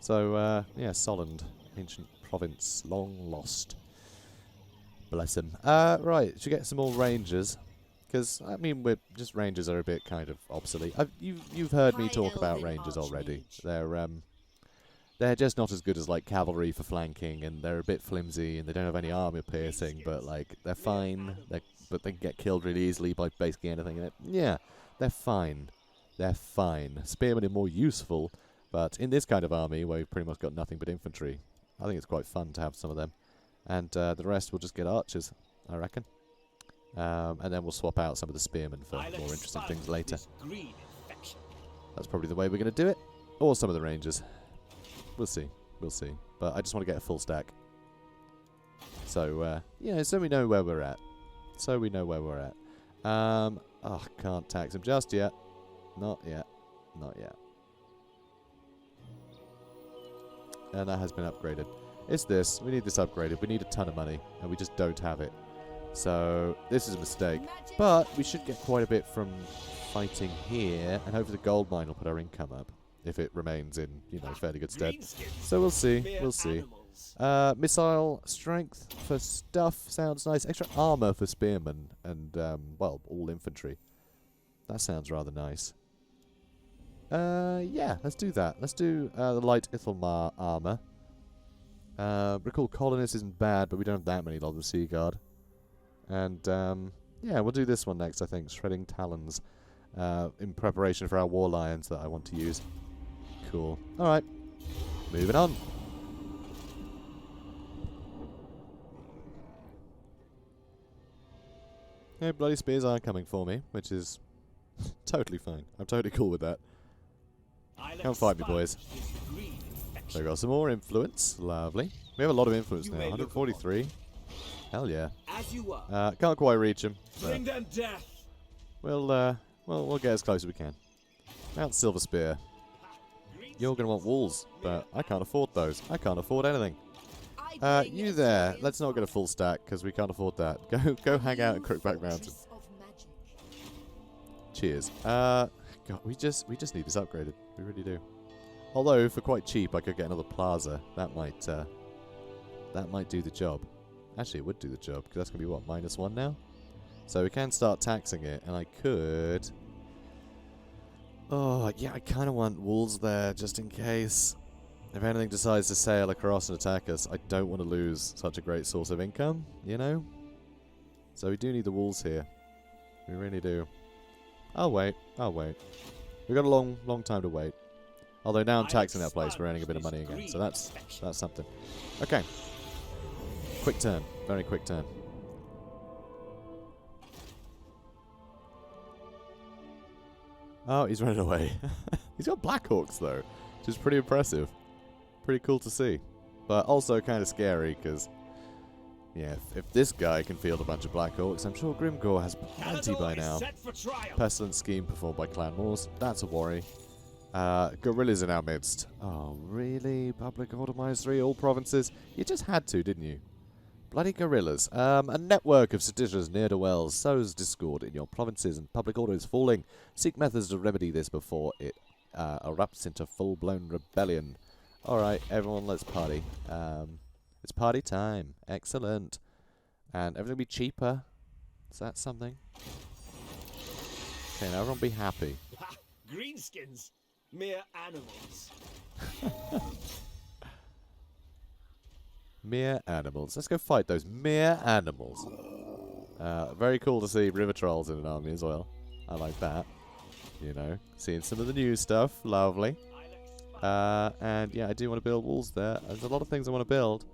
A: So, yeah, Solent, ancient province, long lost. Bless him. Right, should get some more rangers. Because, I mean, rangers are a bit kind of obsolete. You've heard me talk about rangers already. They're just not as good as, like, cavalry for flanking, and they're a bit flimsy, and they don't have any armor piercing, but, like, they're fine. But they can get killed really easily by basically anything. Yeah, they're fine. They're fine. Spearmen are more useful, but in this kind of army, where we've pretty much got nothing but infantry, I think it's quite fun to have some of them. And the rest will just get archers, I reckon. And then we'll swap out some of the spearmen for more interesting things later. That's probably the way we're going to do it. Or some of the rangers. We'll see. We'll see. But I just want to get a full stack. So, yeah, so we know where we're at. Oh, can't tax him just yet. Not yet. Not yet. And that has been upgraded. It's this. We need this upgraded. We need a ton of money, and we just don't have it. So, this is a mistake. But we should get quite a bit from fighting here, and hopefully the gold mine will put our income up, if it remains in, you know, fairly good stead. So we'll see. We'll see. Missile strength for stuff sounds nice. Extra armor for spearmen and, well, all infantry. That sounds rather nice. Yeah, let's do that. Let's do the light Ithalmar armor. Recall colonists isn't bad, but we don't have that many Lord of the Sea Guard. And, yeah, we'll do this one next, I think. Shredding Talons. In preparation for our War Lions that I want to use. Cool. Alright. Moving on. Yeah, bloody spears are coming for me, which is totally fine. I'm totally cool with that. Come fight me, boys. So we've got some more influence. Lovely. We have a lot of influence now. 143. Hell yeah. Can't quite reach him. We'll get as close as we can. Mount Silver Spear. You're going to want walls, but I can't afford those. I can't afford anything. You there. Let's not get a full stack, because we can't afford that. Go hang out in Crookback Mountain. Cheers. God, we just need this upgraded. We really do. Although, for quite cheap, I could get another plaza. That might do the job. Actually, it would do the job, because that's going to be, what, -1 now? So we can start taxing it, and I could... Oh, yeah, I kind of want walls there, just in case. If anything decides to sail across and attack us, I don't want to lose such a great source of income, you know? So we do need the walls here. We really do. I'll wait. We've got a long time to wait. Although now I'm taxing that place, we're earning a bit of money again, so that's something. Okay. Quick turn. Very quick turn. Oh, he's running away. He's got Blackhawks, though, which is pretty impressive. Pretty cool to see. But also kind of scary, because, yeah, if this guy can field a bunch of Blackhawks, I'm sure Grimgore has plenty by now. Pestilent scheme performed by Clan Moors. That's a worry. Guerrillas in our midst. Oh, really? Public Order -3, all provinces? You just had to, didn't you? Bloody guerrillas. A network of seditious ne'er-do-wells sows discord in your provinces and public order is falling. Seek methods to remedy this before it erupts into full-blown rebellion. Alright, everyone, let's party. It's party time. Excellent. And everything will be cheaper. Is that something? Okay, now everyone be happy.
B: Greenskins, mere animals.
A: Mere animals. Let's go fight those mere animals. Very cool to see river trolls in an army as well. I like that. You know, seeing some of the new stuff. Lovely. And yeah, I do want to build walls there. There's a lot of things I want to build.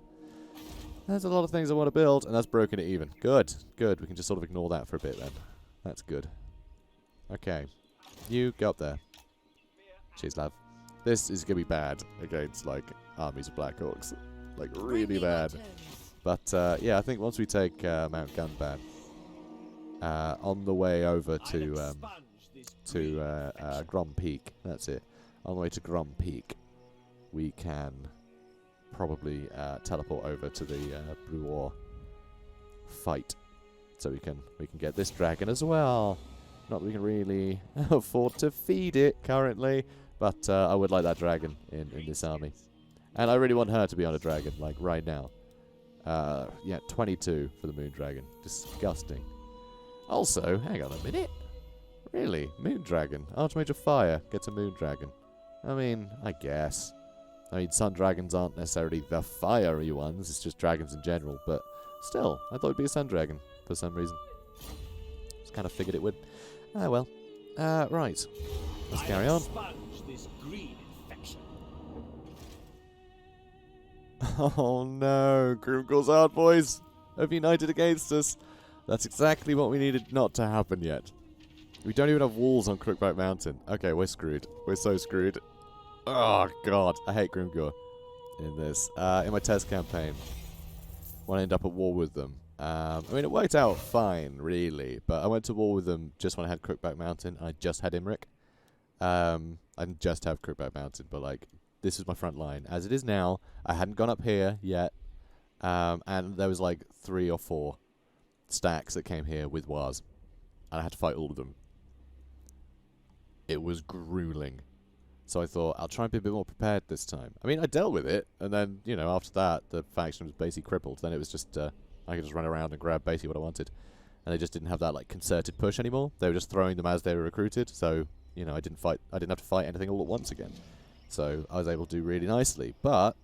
A: There's a lot of things I want to build, and that's broken it even. Good, good. We can just sort of ignore that for a bit then. That's good. Okay. You go up there. Cheers, love. This is going to be bad against, like, armies of Black Orcs. Like, really bad. But, yeah, I think once we take Mount Gunbad, on the way over to Grom Peak, that's it. On the way to Grom Peak, we can probably teleport over to the Brewer fight, so we can get this dragon as well. Not that we can really afford to feed it currently, but I would like that dragon in this army, and I really want her to be on a dragon, like right now. Yeah, 22 for the Moon Dragon. Disgusting. Also, hang on a minute. Really, Moon Dragon, Archmage of Fire gets a Moon Dragon. I mean, I guess. I mean, Sun Dragons aren't necessarily the fiery ones, it's just dragons in general, but still, I thought it'd be a Sun Dragon for some reason. Just kind of figured it would. Ah, well. Right. Let's carry on.
B: This green infection.
A: Oh no, Grimgul's Hard Boys have united against us. That's exactly what we needed not to happen yet. We don't even have walls on Crookback Mountain. Okay, we're screwed. We're so screwed. Oh god, I hate Grimgor in this. In my test campaign, when I end up at war with them. I mean, it worked out fine, really, but I went to war with them just when I had Crookback Mountain, and I just had Imrik. I didn't just have Crookback Mountain, but, like, this is my front line. As it is now, I hadn't gone up here yet, and there was, like, 3 or 4 stacks that came here with wars, and I had to fight all of them. It was grueling. So I thought, I'll try and be a bit more prepared this time. I mean, I dealt with it, and then, you know, after that, the faction was basically crippled. Then it was just, I could just run around and grab basically what I wanted. And they just didn't have that, like, concerted push anymore. They were just throwing them as they were recruited, so, you know, I didn't have to fight anything all at once again. So I was able to do really nicely. But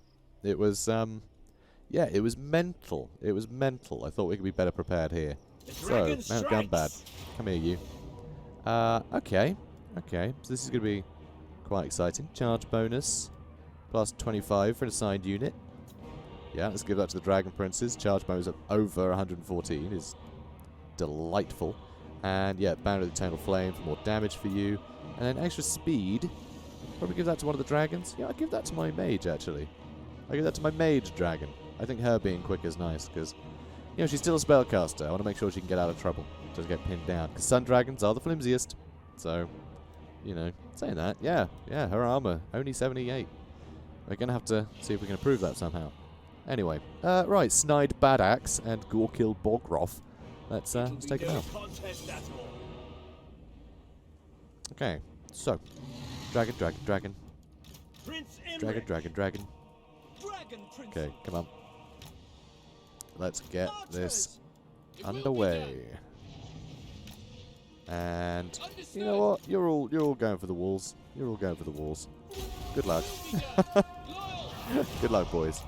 A: it was, yeah, it was mental. It was mental. I thought we could be better prepared here. So, Mount Gunbad, come here, you. Okay. Okay, so this is going to be quite exciting. Charge bonus, plus 25 for an assigned unit. Yeah, let's give that to the Dragon Princes. Charge bonus of over 114 is delightful. And yeah, Banner of the Eternal Flame for more damage for you. And then extra speed. Probably give that to one of the dragons. Yeah, I'll give that to my mage, actually. I'll give that to my mage dragon. I think her being quick is nice, because, you know, she's still a spellcaster. I want to make sure she can get out of trouble. Doesn't get pinned down. Because Sun Dragons are the flimsiest. So, you know, saying that, yeah, her armor, only 78. We're going to have to see if we can improve that somehow. Anyway, right, Snide Badaxe and Gorkill Bogroth. Let's take it out. Okay, so, dragon.
B: Prince Imrik.
A: Dragon. Okay, come on. Let's get this underway. And you know what? You're all going for the walls. You're all going for the walls. Good luck. Good luck, boys.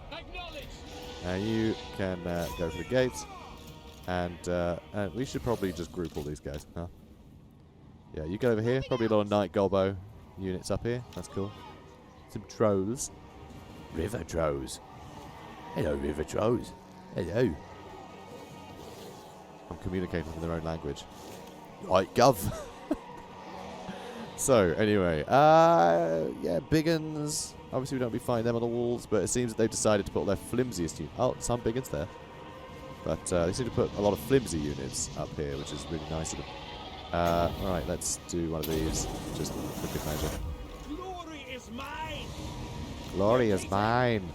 A: You can go for the gates, and we should probably just group all these guys, huh? Yeah, you go over here. Probably a lot of Night Gobbo units up here. That's cool. Some trolls. River trolls. Hello, river trolls. Hello. I'm communicating in their own language. Right, Gov. So, anyway, yeah, Biggins. Obviously, we don't be fighting them on the walls, but it seems that they've decided to put all their flimsiest units. Oh, some Biggins there. But they seem to put a lot of flimsy units up here, which is really nice of them. Alright, let's do one of these, just for good measure.
B: Glory is mine!
A: Glory is mine!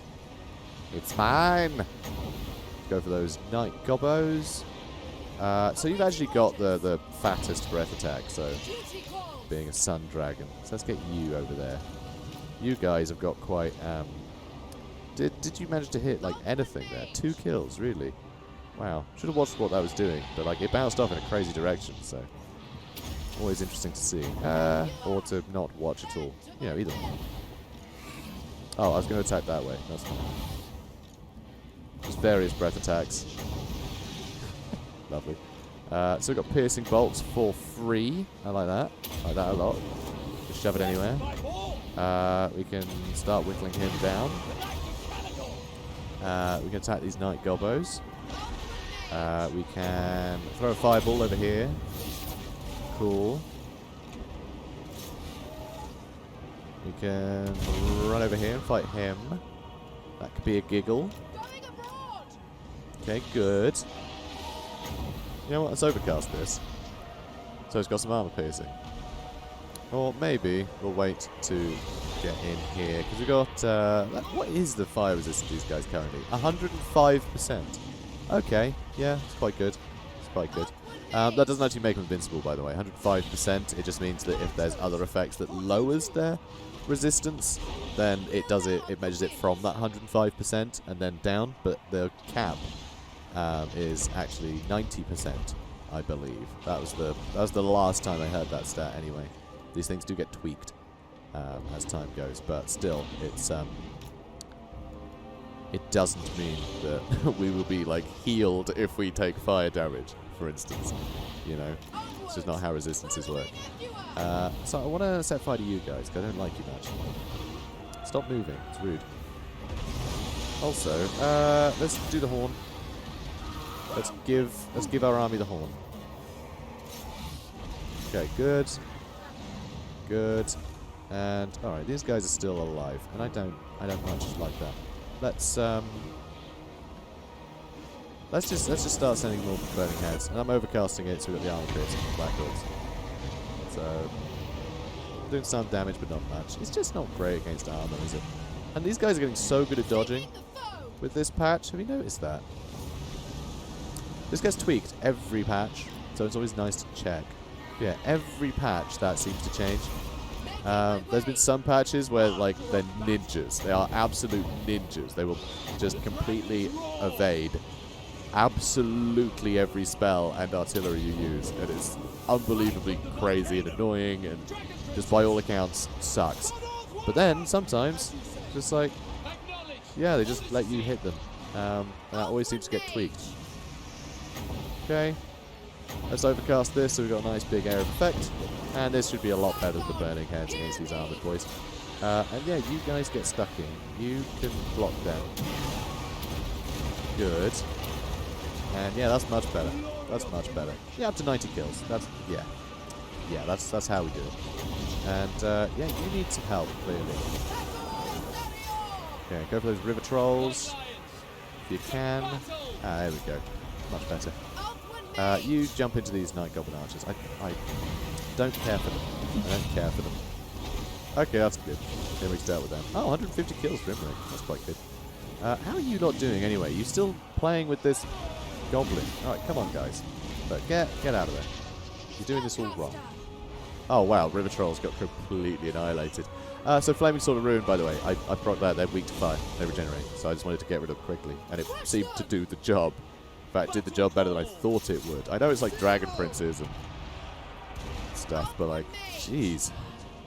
A: It's mine! Go for those Night Gobbos. So you've actually got the fattest breath attack, so being a Sun Dragon. So let's get you over there. You guys have got quite... Did you manage to hit, like, anything there? 2 kills, really? Wow. Should have watched what that was doing, but, like, it bounced off in a crazy direction, so... Always interesting to see. Or to not watch at all. You know, either one. Oh, I was going to attack that way. That's fine. Just various breath attacks. Lovely. So we've got piercing bolts for free. I like that. I like that a lot. Just shove it anywhere. We can start whittling him down. We can attack these night gobos. We can throw a fireball over here. Cool. We can run over here and fight him. That could be a giggle. Okay, good. You know what? Let's overcast this. So it's got some armor piercing. Or maybe we'll wait to get in here. Because we've got... what is the fire resistance these guys currently? 105%. Okay, yeah, it's quite good. It's quite good. That doesn't actually make them invincible, by the way. 105%, it just means that if there's other effects that lowers their resistance, then it measures it from that 105% and then down. But the cap is actually 90%, I believe. That was the last time I heard that stat anyway. These things do get tweaked as time goes, but still, it doesn't mean that we will be like healed if we take fire damage, for instance. You know, it's just not how resistances work. So I want to set fire to you guys, because I don't like you much. Stop moving, it's rude. Also, let's do the horn. Let's give our army the horn. Okay, good. Good. And alright, these guys are still alive, and I don't much like that. Let's just start sending more burning heads. And I'm overcasting it, so we've got the armor piercing and black dogs. So doing some damage, but not much. It's just not great against armor, is it? And these guys are getting so good at dodging with this patch. Have you noticed that? This gets tweaked every patch, so it's always nice to check. Yeah, every patch that seems to change. There's been some patches where, like, they're ninjas. They are absolute ninjas. They will just completely evade absolutely every spell and artillery you use. And it's unbelievably crazy and annoying and just by all accounts sucks. But then, sometimes, just like, yeah, they just let you hit them. And that always seems to get tweaked. Okay. Let's overcast this so we've got a nice big area of effect. And this should be a lot better than the burning heads against these armored boys. And yeah, you guys get stuck in. You can block them. Good. And yeah, that's much better. That's much better. Yeah, up to 90 kills. Yeah, that's how we do it. And yeah, you need some help, clearly. Okay, go for those river trolls. If you can. There we go. Much better. You jump into these night goblin archers. I don't care for them. I don't care for them. Okay, that's good. Imrik's dealt with them. Oh, 150 kills for Imrik. That's quite good. How are you not doing anyway? You still playing with this goblin? Alright, come on, guys. But get out of there. You're doing this all wrong. Oh, wow. River Trolls got completely annihilated. So Flaming Sword of Ruin, by the way, I proc that. They're weak to fire. They regenerate. So I just wanted to get rid of them quickly. And it seemed to do the job. In fact, it did the job better than I thought it would. I know it's like Dragon Princes and stuff, but like, jeez.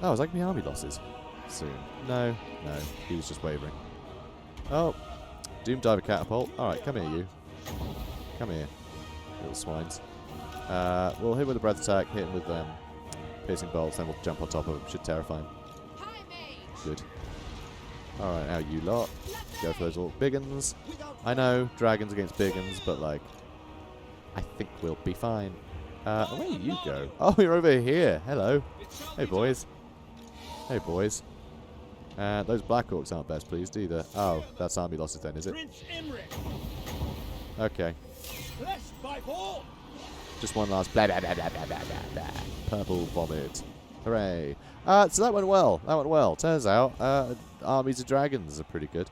A: Oh, it's like my army losses. Soon. No, he was just wavering. Oh, Doom Diver Catapult. Alright, come here, you. Come here, little swines. We'll hit him with a breath attack, hit him with piercing bolts, then we'll jump on top of him. Should terrify him. Good. Alright, now you lot. Go for those little big uns. I know, dragons against big uns, but like, I think we'll be fine. Where do you go? Oh, you're over here. Hello. Hey, boys. Hey, boys. Those Black Orcs aren't best pleased either. Oh, that's army losses then, is it?
C: Prince Imrik.
A: Okay.
C: Blessed by Paul.
A: Just one last blah, blah, blah, blah, blah, blah, blah. Purple vomit. Hooray. So that went well. That went well. Turns out, armies of dragons are pretty good.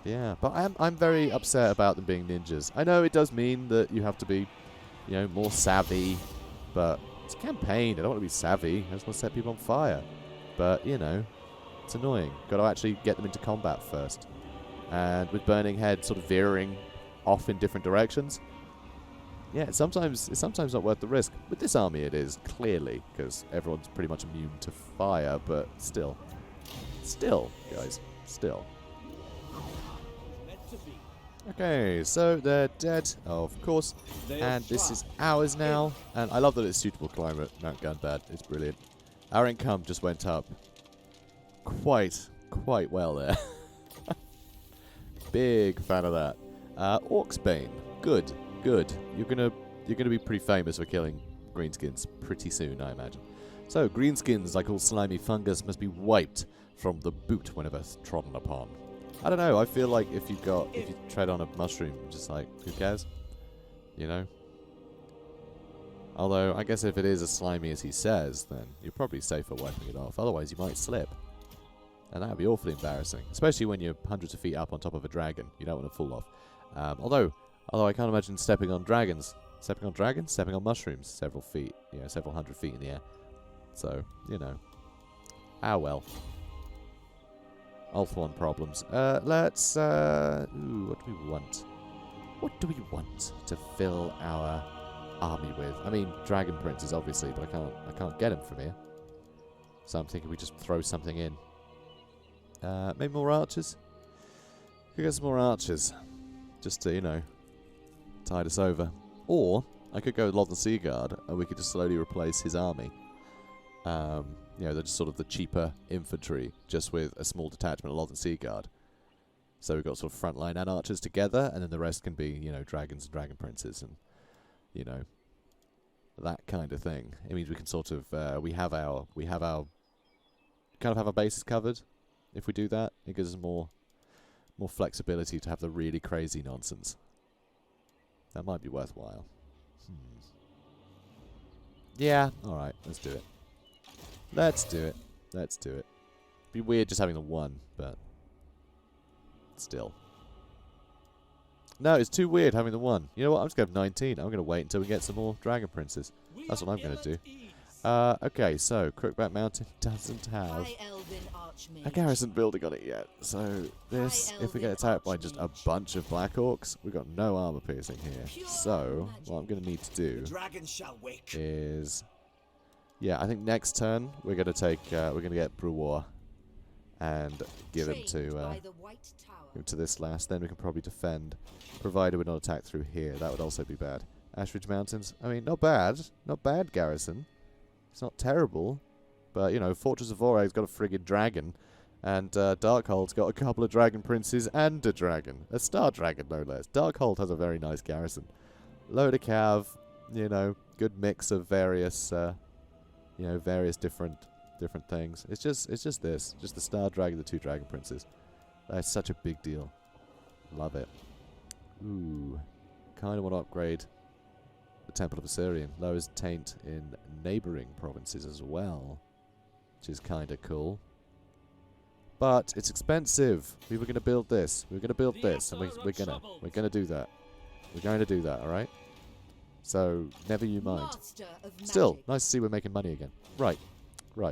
A: Yeah, but I'm very upset about them being ninjas. I know it does mean that you have to be, you know, more savvy, but it's a campaign. I don't want to be savvy. I just want to set people on fire. But, you know, it's annoying. Got to actually get them into combat first. And with Burning Head sort of veering off in different directions, yeah, it's sometimes not worth the risk. With this army it is, clearly, because everyone's pretty much immune to fire, but still, guys, still.
C: Meant to be.
A: Okay, so they're dead, of course, and this is ours now, and I love that it's suitable climate, Mount Gunbad, it's brilliant. Our income just went up quite well there. Big fan of that. Orcsbane, good. You're gonna be pretty famous for killing greenskins pretty soon, I imagine. So greenskins, like all slimy fungus, must be wiped from the boot whenever trodden upon. I don't know. I feel like if you tread on a mushroom, just like who cares, you know. Although I guess if it is as slimy as he says, then you're probably safer wiping it off. Otherwise, you might slip, and that would be awfully embarrassing, especially when you're hundreds of feet up on top of a dragon. You don't want to fall off. Although I can't imagine stepping on dragons. Stepping on mushrooms, several feet, several hundred feet in the air. So, well. Ulthuan problems. Let's, what do we want? What do we want to fill our army with? I mean, dragon princes, obviously, but I can't get them from here. So I'm thinking we just throw something in. Maybe more archers? Could get some more archers. Just to, tide us over. Or, I could go with Lothern Sea Guard, and we could just slowly replace his army. They're just sort of the cheaper infantry, just with a small detachment of Lothern Sea Guard. So we've got sort of frontline and archers together, and then the rest can be, dragons and dragon princes, and, that kind of thing. It means we can sort of, we have our bases covered. If we do that, it gives us more flexibility to have the really crazy nonsense. That might be worthwhile. Yeah, alright, let's do it. Let's do it. Be weird just having the one, but still. No, it's too weird having the one. You know what? I'm just going to have 19. I'm going to wait until we get some more dragon princes. That's what I'm going to do. Okay, so Crookback Mountain doesn't have a garrison building on it yet. So this, if we get attacked by just a bunch of Black Orcs, we've got no armor piercing here. So what I'm going to need to do is, I think next turn we're going to take, we're going to get Brewer and give him to this last. Then we can probably defend, provided we're not attacked through here. That would also be bad. Ashridge Mountains, I mean, not bad garrison. It's not terrible, but, Fortress of Vorag's got a friggin' dragon, and Darkhold's got a couple of dragon princes and a dragon. A star dragon, no less. Darkhold has a very nice garrison. Load of cav, good mix of various, various different things. It's just this. Just the star dragon, the two dragon princes. That's such a big deal. Love it. Ooh. Kind of want to upgrade the Temple of Assyrian. Lowers taint in neighboring provinces as well, which is kind of cool. But it's expensive. We were going to build this. We're going to build this, and we're going to do that. We're going to do that, all right? So never you mind. Still, nice to see we're making money again. Right.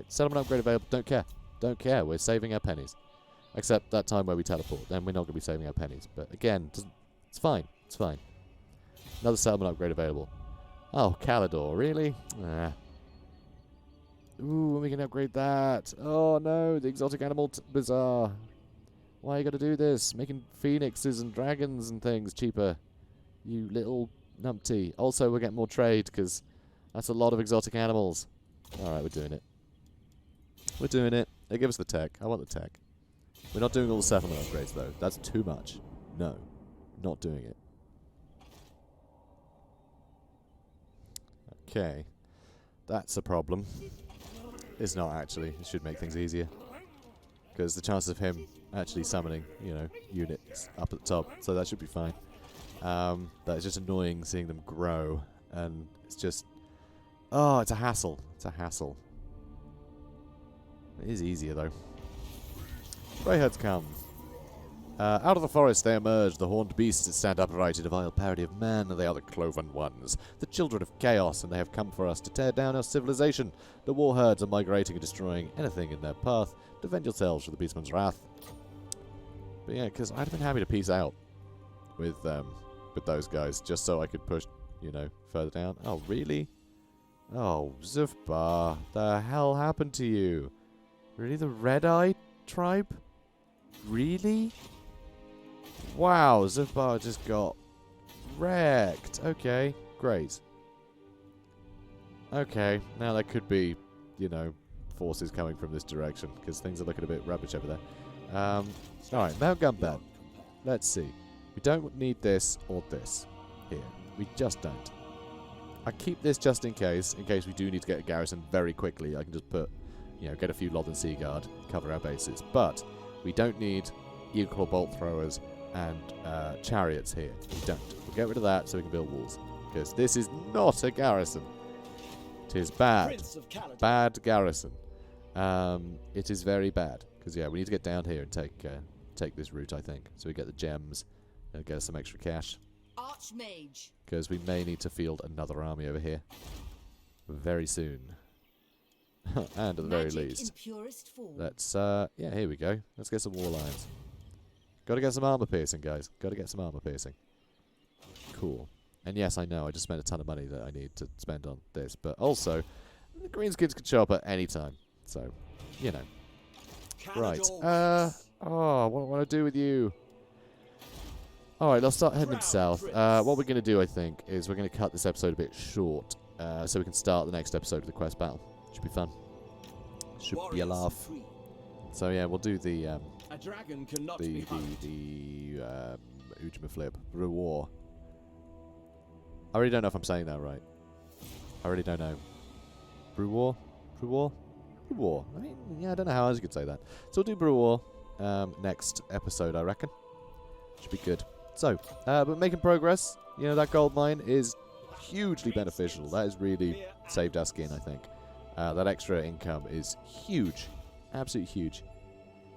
A: Settlement upgrade available. Don't care. We're saving our pennies. Except that time where we teleport. Then we're not going to be saving our pennies. But again, it's fine. It's fine. Another settlement upgrade available. Oh, Caledor, really? Nah. Ooh, we can upgrade that. Oh no, the exotic animal bazaar. Why you gotta do this? Making phoenixes and dragons and things cheaper. You little numpty. Also, we'll get more trade, because that's a lot of exotic animals. Alright, we're doing it. We're doing it. They give us the tech. I want the tech. We're not doing all the settlement upgrades, though. That's too much. No. Not doing it. Okay. That's a problem. It's not, actually. It should make things easier. Because the chances of him actually summoning, units up at the top. So that should be fine. But it's just annoying seeing them grow. And it's just... Oh, it's a hassle. It's a hassle. It is easier, though. Greyheads come. Out of the forest they emerge, the horned beasts stand upright in a vile parody of man. They are the cloven ones, the children of chaos, and they have come for us to tear down our civilization. The war herds are migrating and destroying anything in their path. Defend yourselves from the beastman's wrath. But yeah, because I'd have been happy to peace out with those guys, just so I could push you know, further down. Oh, really? Oh, Zufbar, the hell happened to you? Really, the Red-Eye tribe? Really? Wow, Zufbar just got wrecked. Okay, great. Okay, now there could be, you know, forces coming from this direction, because things are looking a bit rubbish over there. Alright, Mount Gunbad. Let's see. We don't need this or this here. We just don't. I keep this just in case we do need to get a garrison very quickly. I can just put, you know, get a few Lothern Sea Guard, cover our bases. But we don't need equal bolt throwers and chariots here. We don't. We'll get rid of that so we can build walls. Because this is not a garrison. It is bad.
C: Prince of Caledor.
A: Bad garrison. It is very bad. Because, yeah, we need to get down here and take this route, I think. So we get the gems and get us some extra cash.
D: Archmage.
A: Because we may need to field another army over here very soon. And at the very least, let's, yeah, here we go. Let's get some war lions. Got to get some armor piercing, guys. Got to get some armor piercing. Cool. And yes, I know, I just spent a ton of money that I need to spend on this. But also, the Greenskins can show up at any time. So, you know. Right. Oh, what do I do with you? Alright, let's start heading south. What we're going to do, I think, is we're going to cut this episode a bit short. So we can start the next episode of the quest battle. Should be fun. Should be a laugh. So yeah, we'll do the
C: A dragon cannot be hunted.
A: Ujima Rewar. I really don't know if I'm saying that right. I really don't know. Rewar? Rewar? Rewar. I mean, yeah, I don't know how else you could say that. So we'll do Rewar next episode, I reckon. Should be good. So, but making progress. You know, that gold mine is hugely beneficial. That has really saved our skin, I think. That extra income is huge. Absolutely huge.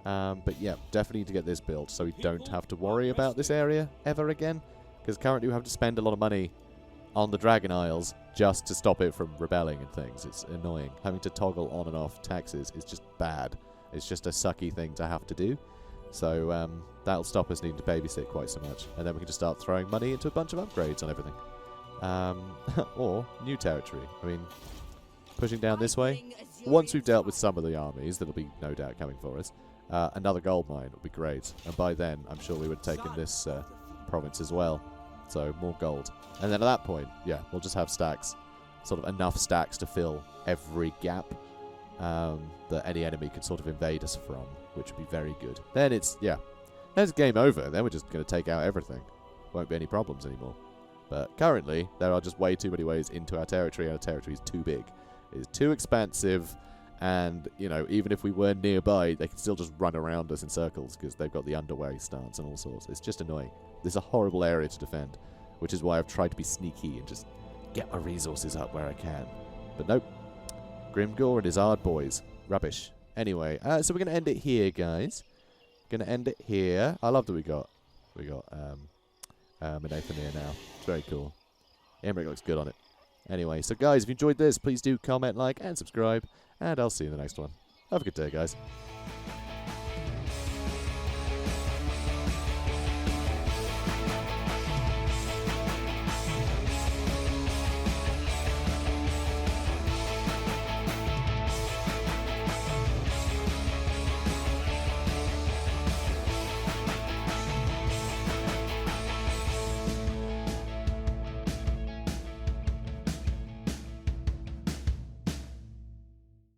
A: But yeah, definitely need to get this built so we don't have to worry about this area ever again. Because currently we have to spend a lot of money on the Dragon Isles just to stop it from rebelling and things. It's annoying. Having to toggle on and off taxes is just bad. It's just a sucky thing to have to do. So that'll stop us needing to babysit quite so much. And then we can just start throwing money into a bunch of upgrades on everything. Or new territory. I mean, pushing down this way. Once we've dealt with some of the armies that'll be no doubt coming for us, another gold mine would be great. And by then, I'm sure we would have taken this province as well. So more gold. And then at that point, yeah, we'll just have stacks. Sort of enough stacks to fill every gap that any enemy could sort of invade us from, which would be very good. Then it's, yeah, then it's game over. Then we're just going to take out everything. Won't be any problems anymore. But currently, there are just way too many ways into our territory, and our territory is too big. It is too expansive, and, you know, even if we were nearby, they could still just run around us in circles because they've got the underway stance and all sorts. It's just annoying. This is a horrible area to defend, which is why I've tried to be sneaky and just get my resources up where I can. But nope. Grimgore and his hard boys. Rubbish. Anyway, so we're going to end it here, guys. Going to end it here. I love that we got Alith Anar now. It's very cool. Imrik looks good on it. Anyway, so guys, if you enjoyed this, please do comment, like, and subscribe. And I'll see you in the next one. Have a good day, guys.